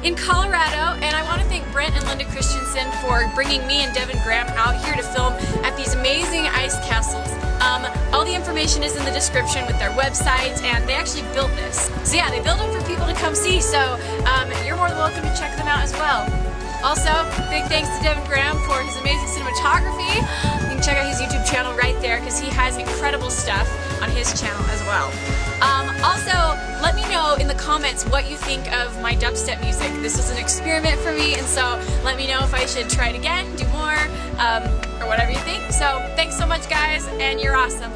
in Colorado, and I want to thank Brent and Linda Christensen for bringing me and Devin Graham out here to film at these amazing ice castles. All the information is in the description with their website, and they actually built this. So yeah, they built them for people to come see, so you're more than welcome to check them out as well. Also, big thanks to Devin Graham for his amazing cinematography. You can check out his YouTube channel right there because he has incredible stuff on his channel as well. Also, let me know in the comments what you think of my dubstep music. This was an experiment for me, and so let me know if I should try it again, do more, or whatever you think. So thanks so much, guys, and you're awesome.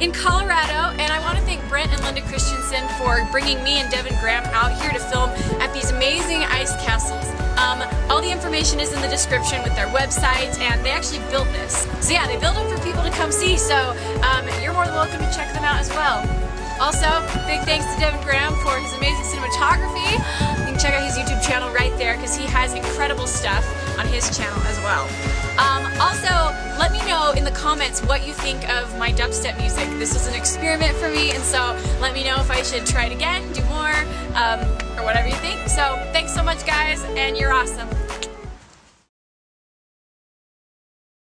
in Colorado, and I want to thank Brent and Linda Christensen for bringing me and Devin Graham out here to film at these amazing ice castles. All the information is in the description with their website, and they actually built this. So yeah, they built them for people to come see, so you're more than welcome to check them out as well. Also, big thanks to Devin Graham for his amazing cinematography. You can check out his YouTube channel right there because he has has incredible stuff on his channel as well. Also, let me know in the comments what you think of my dubstep music. This was an experiment for me, and so let me know if I should try it again, do more, or whatever you think. So thanks so much, guys, and you're awesome.